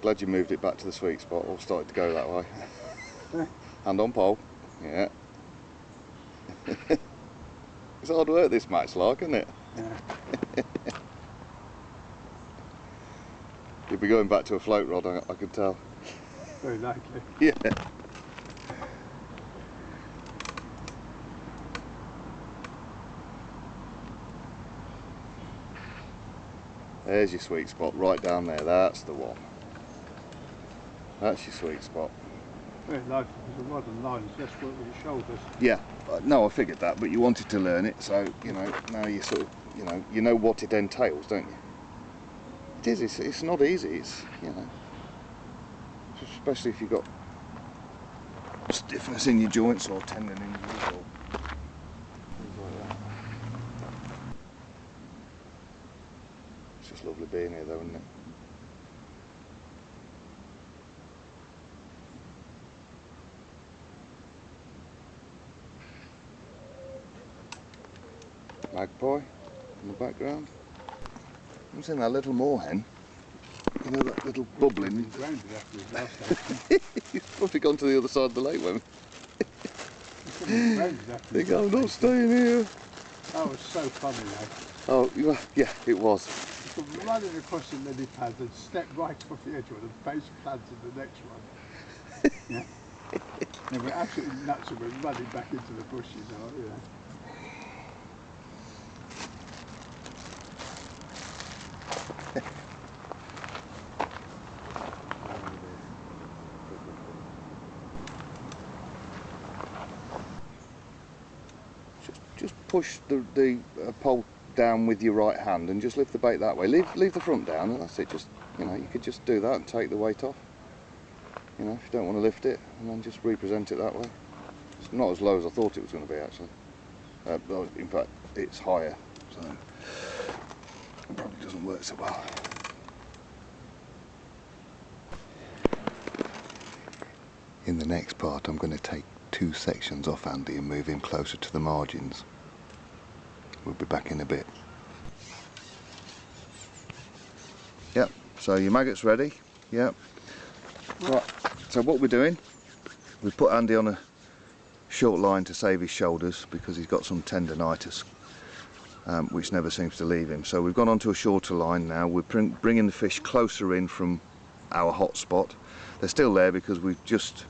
glad you moved it back to the sweet spot, or started to go that way. Hand on pole, yeah. It's hard work this match, like, isn't it? Yeah. You'll be going back to a float rod, I can tell. Very likely. Yeah. There's your sweet spot, right down there, that's the one. That's your sweet spot. Very likely, because the rod and line is less work with your shoulders. Yeah, no, I figured that, but you wanted to learn it, so, you know, now you sort of, you know what it entails, don't you? It is, it's not easy, it's, you know, especially if you've got stiffness in your joints or tendon injuries or things like that. It's just lovely being here though, isn't it? Magpie in the background. I'm seeing that little moorhen. You know, that little bubbling. He's probably gone to the other side of the lake, won't he? They go, I'm not staying here. That was so funny, though. Oh, yeah, it was. You come running across the lily pads and step right off the edge one and face plants in the next one. Yeah. And we're absolutely nuts and we're running back into the bushes, you know. Just push the pole down with your right hand and just lift the bait that way. Leave the front down and that's it. Just, you know, you could just do that and take the weight off. You know, if you don't want to lift it, and then just represent it that way. It's not as low as I thought it was going to be actually. In fact, it's higher, so it probably doesn't work so well. In the next part, I'm going to take 2 sections off Andy and move him closer to the margins. We'll be back in a bit. Yep, so your maggot's ready. Yep. Right, so what we're doing, we put Andy on a short line to save his shoulders because he's got some tendonitis, which never seems to leave him. So we've gone onto a shorter line now. We're bringing the fish closer in from our hot spot. They're still there because we've just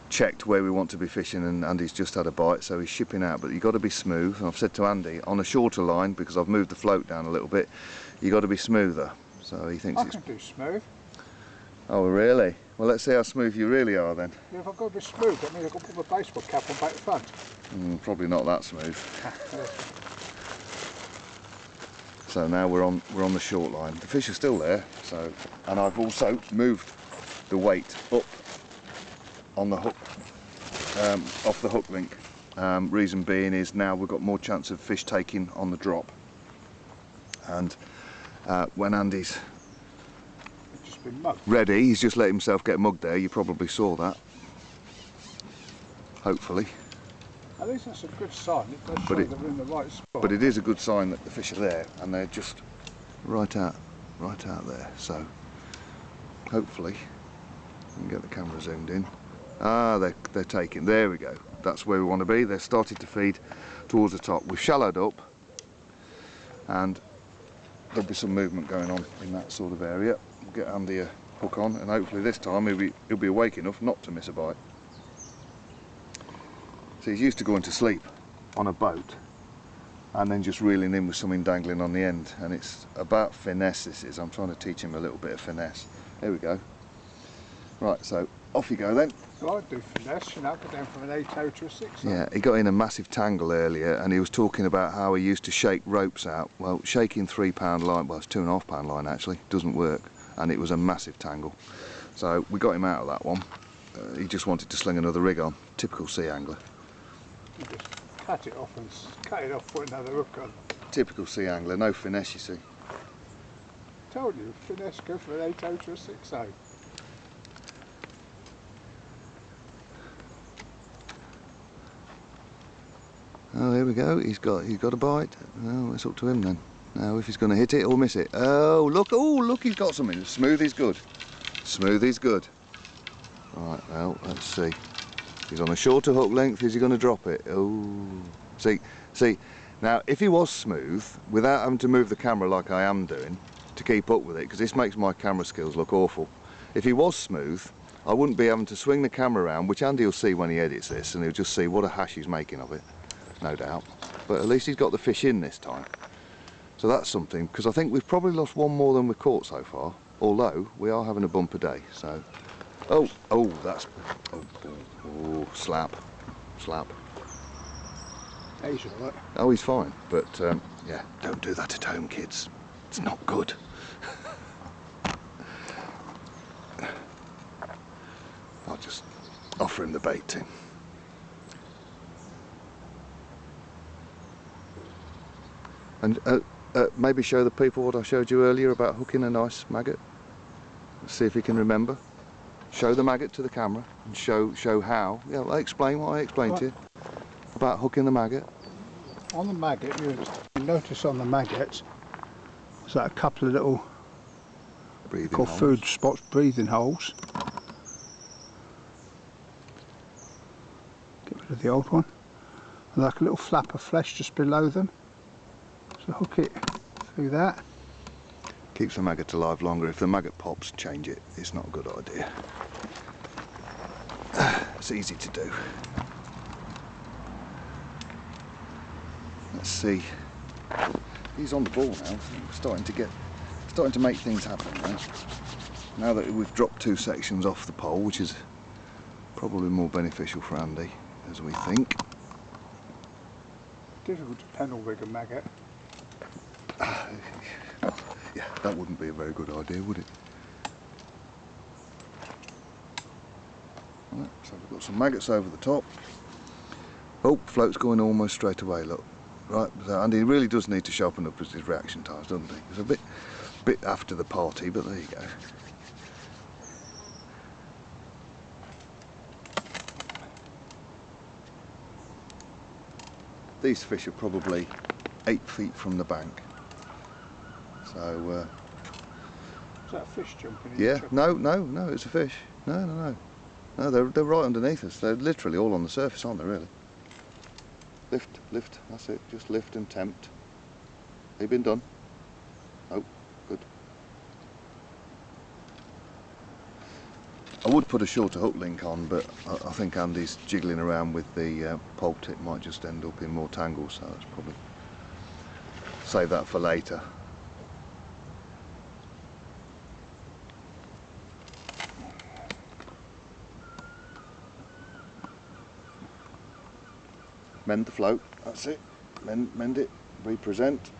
checked where we want to be fishing, and Andy's just had a bite, so he's shipping out. But you've got to be smooth, and I've said to Andy on a shorter line, because I've moved the float down a little bit, you've got to be smoother. So he thinks I can do smooth. Oh really? Well, let's see how smooth you really are then. Yeah, if I've got to be smooth, that means I've got to put my baseball cap on back to front. Probably not that smooth. So now we're on the short line. The fish are still there, so, and I've also moved the weight up on the hook, off the hook link. Reason being is now we've got more chance of fish taking on the drop. And when Andy's ready, he's just let himself get mugged there. You probably saw that. Hopefully. At least that's a good sign. It does show that we're in the right spot. But it is a good sign that the fish are there, and they're just right out there. So hopefully we can get the camera zoomed in. Ah, they're taking. There we go. That's where we want to be. They're starting to feed towards the top. We've shallowed up, and there'll be some movement going on in that sort of area. We'll get Andy a hook on, and hopefully this time he'll be awake enough not to miss a bite. So he's used to going to sleep on a boat and then just reeling in with something dangling on the end, and it's about finesse this is. I'm trying to teach him a little bit of finesse. There we go. Right, so off you go then. Well, I do finesse, you know, go down from an 8-0 to a 6-0. Yeah, he got in a massive tangle earlier, and he was talking about how he used to shake ropes out. Well, shaking £3 line, well it's £2.5 line actually, doesn't work, and it was a massive tangle. So we got him out of that one. He just wanted to sling another rig on, typical sea angler. You just cut it off and put another hook on. Typical sea angler, no finesse you see. Told you, finesse go from an 8-0 to a 6-0. Oh, there we go. He's got a bite. Oh, it's up to him then. Now, if he's going to hit it or miss it. Oh, look! He's got something. Smooth is good. Smooth is good. Right, well, let's see. He's on a shorter hook length. Is he going to drop it? Oh, see. Now, if he was smooth, without having to move the camera like I am doing to keep up with it, because this makes my camera skills look awful. If he was smooth, I wouldn't be having to swing the camera around, which Andy will see when he edits this, and he'll just see what a hash he's making of it, no doubt. But at least he's got the fish in this time. So that's something, because I think we've probably lost one more than we've caught so far, although we are having a bumper day, so... Oh, that's... Oh, slap. He's all right. Oh, he's fine, but yeah, don't do that at home, kids. It's not good. I'll just offer him the bait tin. And maybe show the people what I showed you earlier about hooking a nice maggot. Let's see if he can remember. Show the maggot to the camera and show how. Yeah, I'll explain what I explained to you about hooking the maggot. On the maggot, you notice on the maggot, there's like a couple of little Breathing holes. food spots, breathing holes. Get rid of the old one. And like a little flap of flesh just below them. So hook it through that. Keeps the maggot alive longer. If the maggot pops, change it. It's not a good idea. It's easy to do. Let's see. He's on the ball now. Starting to make things happen now. Now that we've dropped 2 sections off the pole, which is probably more beneficial for Andy, as we think. Difficult to panel rig a maggot. Yeah, that wouldn't be a very good idea, would it? Right, so we've got some maggots over the top. Oh, float's going almost straight away, look. Right, so Andy really does need to sharpen up his reaction times, doesn't he? It's a bit after the party, but there you go. These fish are probably 8 feet from the bank. So, is that a fish jumping in? yeah, no, it's a fish. No, they're right underneath us. They're literally all on the surface, aren't they, really? Lift, that's it. Just lift and tempt. Have you been done? Oh, good. I would put a shorter hook link on, but I think Andy's jiggling around with the pole tip might just end up in more tangles, so that's probably... save that for later. Mend the float, that's it. Mend it, represent.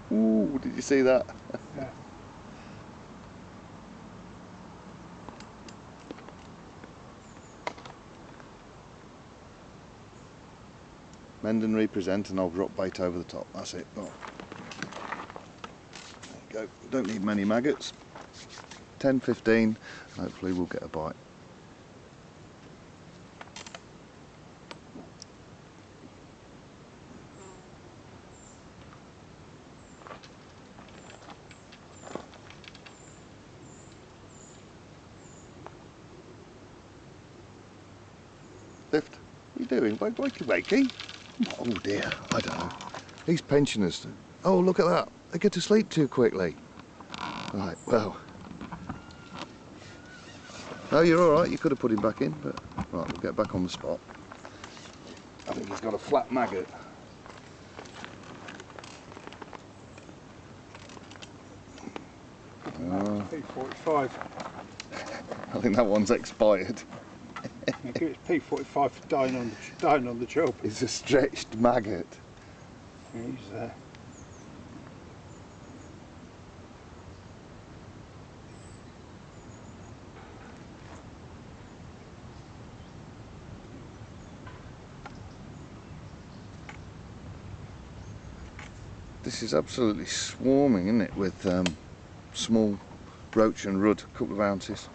Ooh, did you see that? Yeah. Mend and represent, and I'll drop bait over the top. That's it. Oh. There you go. Don't need many maggots. 10, 15, hopefully we'll get a bite. Lift. What are you doing? Wakey. Oh dear, I don't know. These pensioners. Oh, look at that. They get to sleep too quickly. Right, well. No, you're all right. You could have put him back in, but right, we'll get back on the spot. I think he's got a flat maggot. P45. I think that one's expired. Yeah, give it P45 for dying on the job. It's a stretched maggot. He's there. This is absolutely swarming, isn't it, with small roach and rudd, a couple of ounces.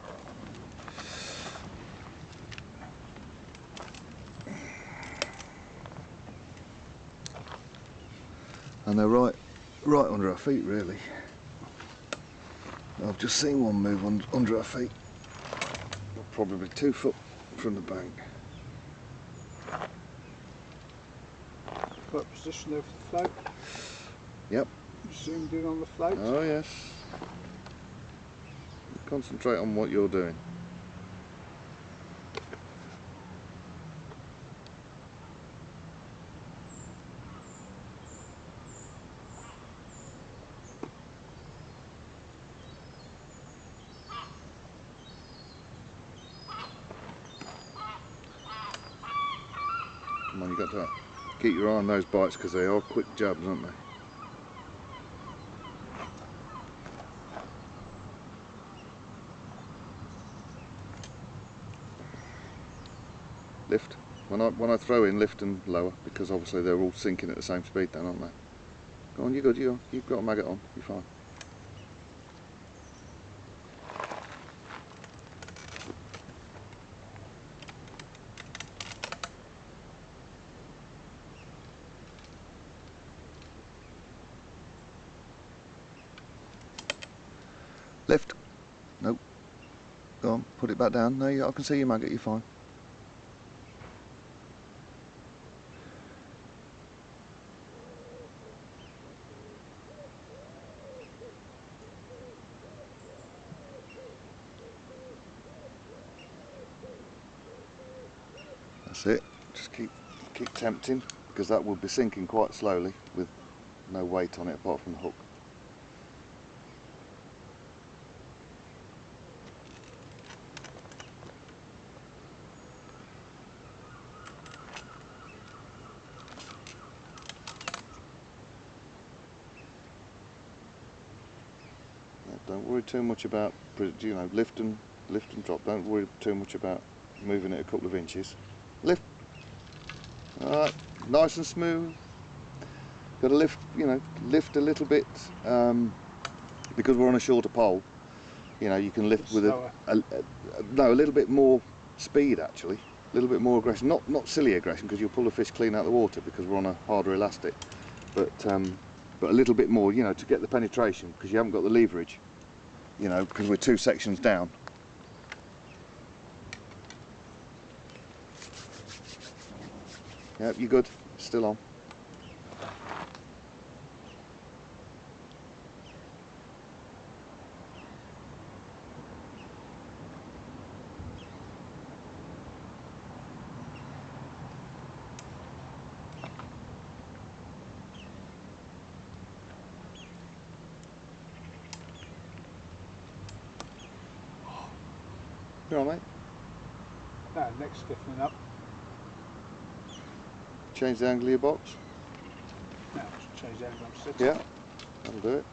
and they're right under our feet really. I've just seen one move under our feet, probably 2 foot from the bank. Got position there for the float. Yep. Zoomed in on the float. Oh yes. Concentrate on what you're doing. Come on, you got to keep your eye on those bites because they are quick jabs, aren't they? Lift. When I throw in, lift and lower, because obviously they're all sinking at the same speed then, aren't they? Go on, you're good, you've got a maggot on, you're fine. Lift. Nope. Go on, put it back down. No, I can see your maggot, you're fine. That's it. Just keep tempting, because that will be sinking quite slowly with no weight on it apart from the hook. Don't worry too much about, you know, lift and drop. Don't worry too much about moving it a couple of inches. Lift. Alright, nice and smooth. Got to lift, you know, lift a little bit, because we're on a shorter pole. You know, you can lift with a little bit more speed actually, a little bit more aggression. Not silly aggression, because you'll pull the fish clean out of the water because we're on a harder elastic. But a little bit more, you know, to get the penetration, because you haven't got the leverage. You know, because we're 2 sections down. Yep, you're good. Still on. You all right, mate? Now, next stiffening up. Change the angle of your box. Now, just change the angle I'm sitting. Yeah, that'll do it.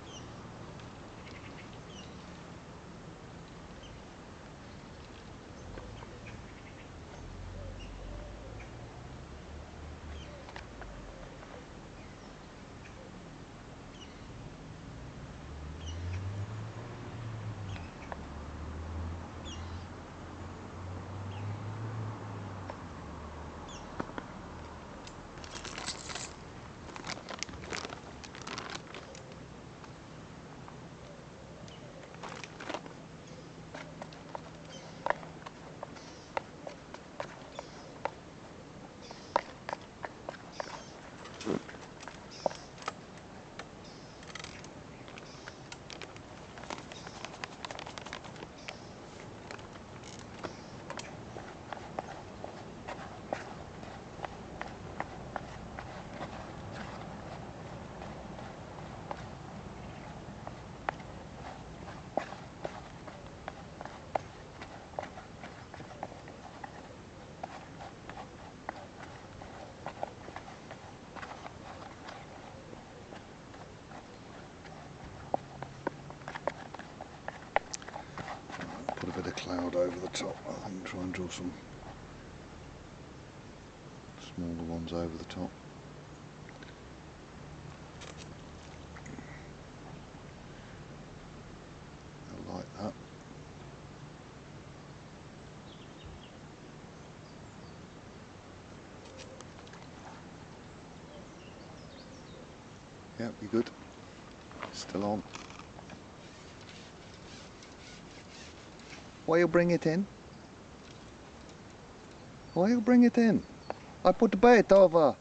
Put a bit of cloud over the top, I think, try and draw some smaller ones over the top. I like that. Yep, you're good. Still on. Why you bring it in? Why you bring it in? I put the bait over.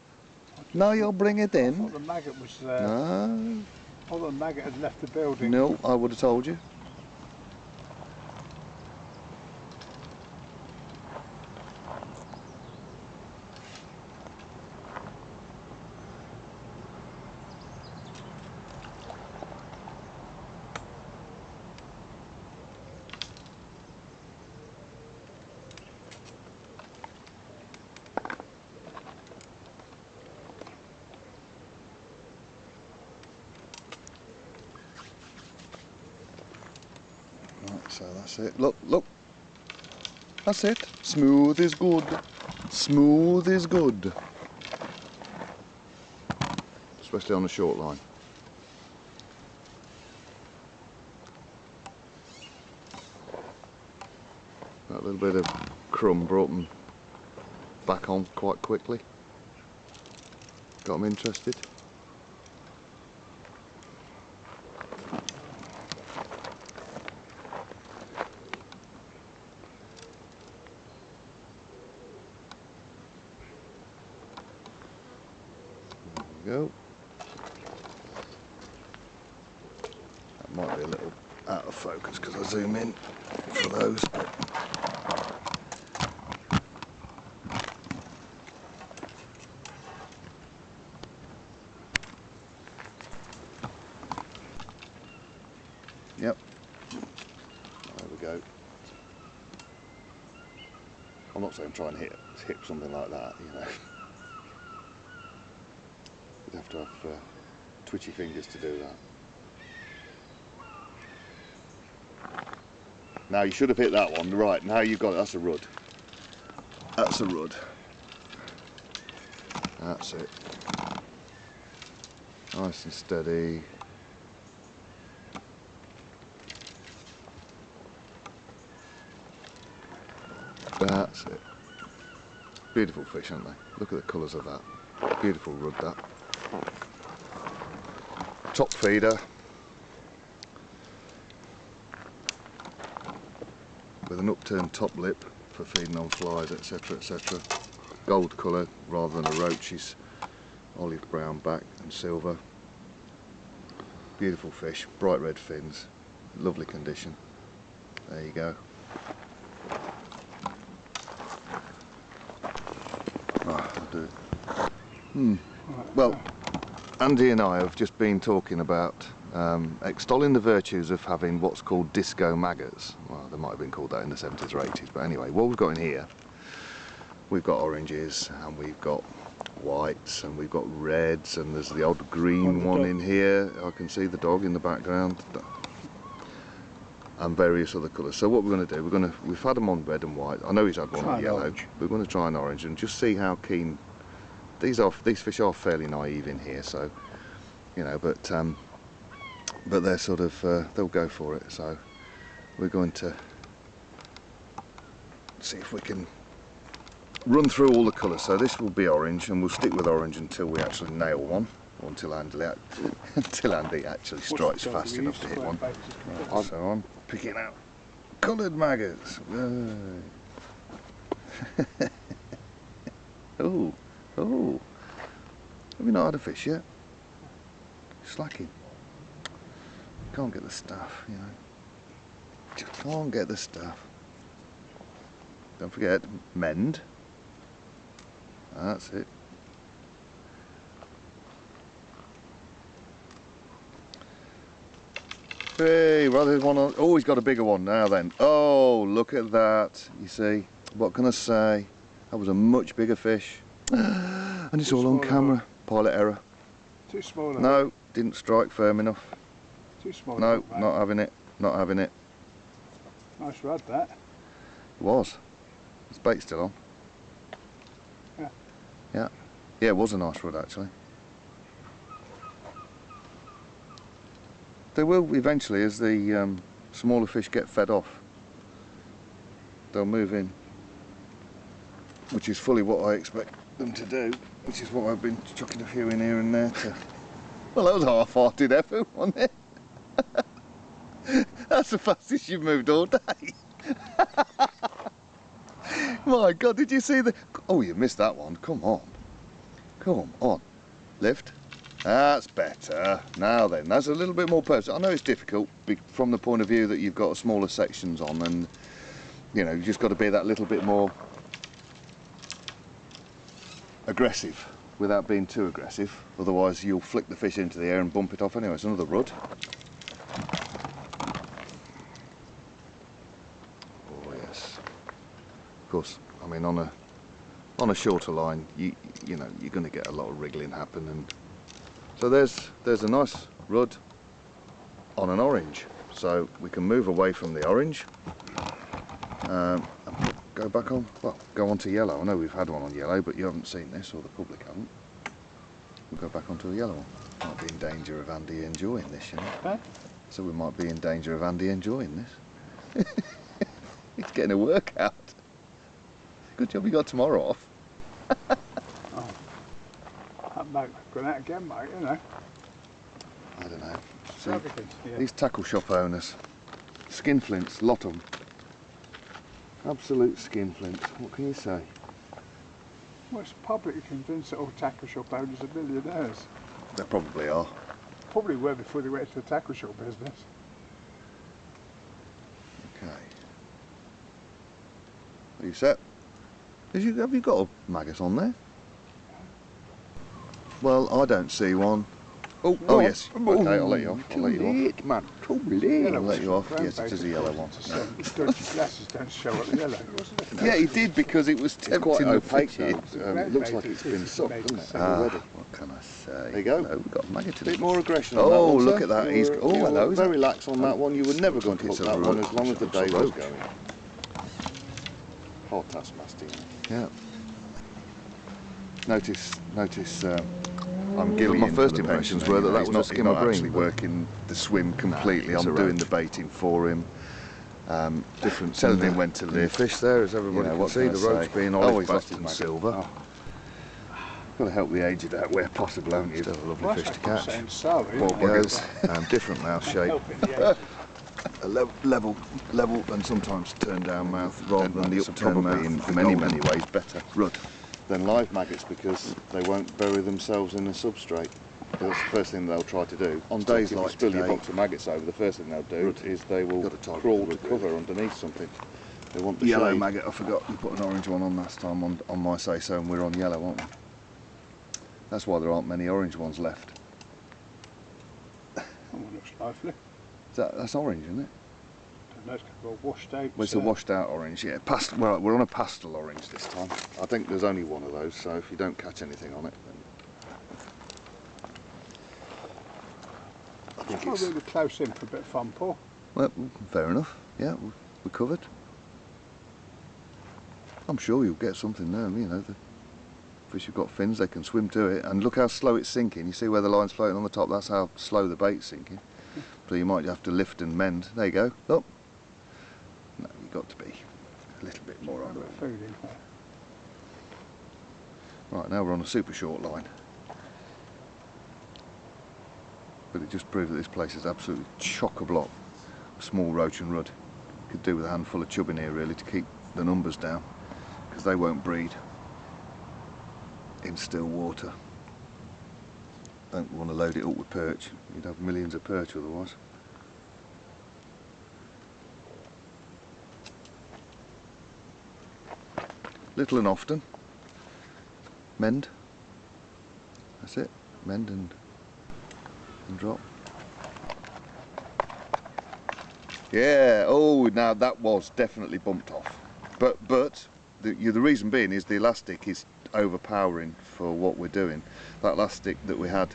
Now you'll bring it I in. thought the maggot was No. I thought the maggot had left the building. No, I would have told you. Right, so that's it. Look, look. That's it. Smooth is good. Smooth is good. Especially on a short line. That little bit of crumb brought them back on quite quickly. Got them interested. Go. That might be a little out of focus because I zoom in for those. Yep. There we go. I'm not saying try and hit something like that, you know. You'd have to have twitchy fingers to do that. Now you should have hit that one. Right, now you've got it. That's a rud. That's a rud. That's it. Nice and steady. That's it. Beautiful fish, aren't they? Look at the colours of that. Beautiful rud, that. Top feeder. With an upturned top lip for feeding on flies, etc, etc. Gold colour rather than a roach's. Olive brown back and silver. Beautiful fish, bright red fins. Lovely condition. There you go. I'll do it. Well, Andy and I have just been talking about extolling the virtues of having what's called disco maggots. Well, they might have been called that in the 70s or 80s, but anyway, what we've got in here, we've got oranges and we've got whites and we've got reds and there's the odd green one in here. I can see the dog in the background. And various other colours. So what we're going to do, we've had them on red and white. I know he's had one on yellow. Orange. We're going to try an orange and just see how keen. These fish are fairly naive in here, so you know, but they're sort of they'll go for it. So we're going to see if we can run through all the colours. So this will be orange, and we'll stick with orange until we actually nail one. Or until Andy actually strikes fast enough to hit one. Right, so I'm picking out coloured maggots. Oh, oh. Have we not had a fish yet? Slacking. Can't get the stuff, you know. Just can't get the stuff. Don't forget, mend. That's it. Hey, well, there's one on. Oh, he's got a bigger one now then. Oh, look at that. You see, what can I say? That was a much bigger fish. And it's all on camera. Pilot error. Too small. No, didn't strike firm enough. Too small. No, not having it. Not having it. Nice rod, that. It was. Is bait still on? Yeah. Yeah. Yeah, it was a nice rod actually. They will eventually, as the smaller fish get fed off, they'll move in, which is fully what I expect them to do, which is what I've been chucking a few in here and there to Well, that was a half-hearted effort, wasn't it? That's the fastest you've moved all day. My God, did you see the... Oh, you missed that one. Come on. Come on. Lift. That's better. Now then, that's a little bit more perfect. I know it's difficult from the point of view that you've got smaller sections on, and, you know, you've just got to be that little bit more aggressive without being too aggressive. Otherwise, you'll flick the fish into the air and bump it off anyway. It's another rud. Oh, yes. Of course, I mean, on a shorter line, you know, you're going to get a lot of wriggling happen, and so there's a nice rud on an orange. So we can move away from the orange and go back on. Well, go on to yellow. I know we've had one on yellow, but you haven't seen this, or the public haven't. We'll go back onto a yellow one. Might be in danger of Andy enjoying this, you know. Huh? So we might be in danger of Andy enjoying this. He's getting a workout. Good job you got tomorrow off. Oh. That bloke got out again, mate, you know. I don't know. See, Yeah. these tackle shop owners, skinflints, lot of them. Absolute skinflints. What can you say? Well, it's publicly convinced that all tackle shop owners are millionaires. They probably are. Probably were before they went into the tackle shop business. Okay. Are you set? Have you got a maggot on there? Well, I don't see one. Oh yes. Okay, I'll let you off. I'll let you off. Man, too late. I'll let you off. Yes, it is a yellow one. Glasses don't show up yellow. Yeah, he did, because it was tempting Quite the opaque fish. though. It looks like it's been sucked, doesn't it? Already. What can I say? There you go. No, we've got a maggot A in it. bit more aggression on that Oh, one, look sir. at that. You He's were- oh, you hello. were very lax on that one. You were never going to It's hook a that one root. as long as the It's a day was root. going. Hard taskmaster. Yeah. Notice. I'm gillying. My first impressions were that was a skimmer bream. Actually working the swim completely. Nah, I'm doing the baiting for him. Different. Telling him when to lift. Fish there, as everybody can see, the roach being olive backed and silver. Got to help the aged out where possible, haven't you? Still a lovely fish to catch. Poor buggers. Different mouth shape. A level, and sometimes turn down mouth rather than the upturned mouth. In many ways better. Rud. Than live maggots, because they won't bury themselves in the substrate. That's the first thing they'll try to do. On days if like you spill your today- box of maggots over, the first thing they'll do is they will Got to target crawl the to root, cover really. underneath something. They want the Yellow shade. maggot, I forgot you put an orange one on last time on my say-so, and we're on yellow, aren't we? That's why there aren't many orange ones left. Oh, looks lively. That's orange, isn't it? That's got a washed out. Well, it's a washed out orange, yeah. Well, we're on a pastel orange this time. I think there's only one of those, so if you don't catch anything on it, then I think It's it's... really close in for a bit of fun, Paul. Well, fair enough. Yeah, we're covered. I'm sure you'll get something there, you know. The fish have got fins, they can swim to it. And look how slow it's sinking. You see where the line's floating on the top? That's how slow the bait's sinking. So you might have to lift and mend. There you go. Oh. No, you've got to be a little bit more on the Food in there. Right, now we're on a super short line. But it just proves that this place is absolutely chock-a-block of small roach and rudd. Could do with a handful of chub in here really to keep the numbers down, because they won't breed in still water. Don't want to load it up with perch. You'd have millions of perch otherwise. Little and often. Mend. That's it. Mend and drop. Yeah. Oh, now that was definitely bumped off. But the reason being is the elastic is overpowering for what we're doing. That elastic that we had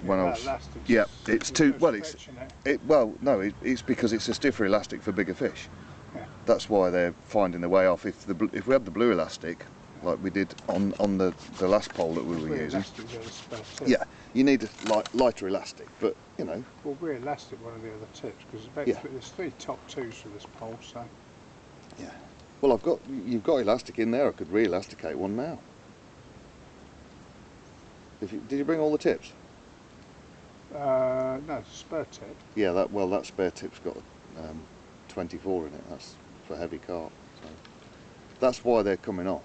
when I was, yeah, it's too well. It's because it's a stiffer elastic for bigger fish. Yeah. That's why they're finding their way off. If we had the blue elastic, like we did on the last pole that we were using, yeah, you need a lighter elastic. But you know, well, we're elastic. One of the other tips, because there's 3 top 2s for this pole, so yeah. Well, you've got elastic in there. I could re-elasticate one now. Did you bring all the tips? No, spur tip. Yeah, that spare tip's got 24 in it. That's for heavy carp. So that's why they're coming off.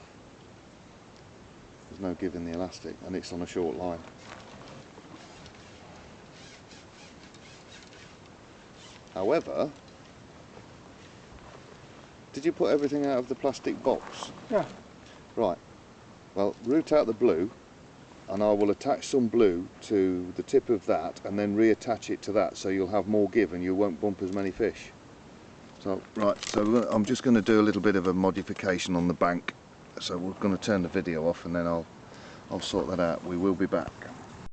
There's no give in the elastic, and it's on a short line. However, did you put everything out of the plastic box? Yeah. Right. Well, root out the blue, and I will attach some blue to the tip of that and then reattach it to that, so you'll have more give and you won't bump as many fish. So right, so I'm just going to do a little bit of a modification on the bank. So we're going to turn the video off and then I'll sort that out. We will be back.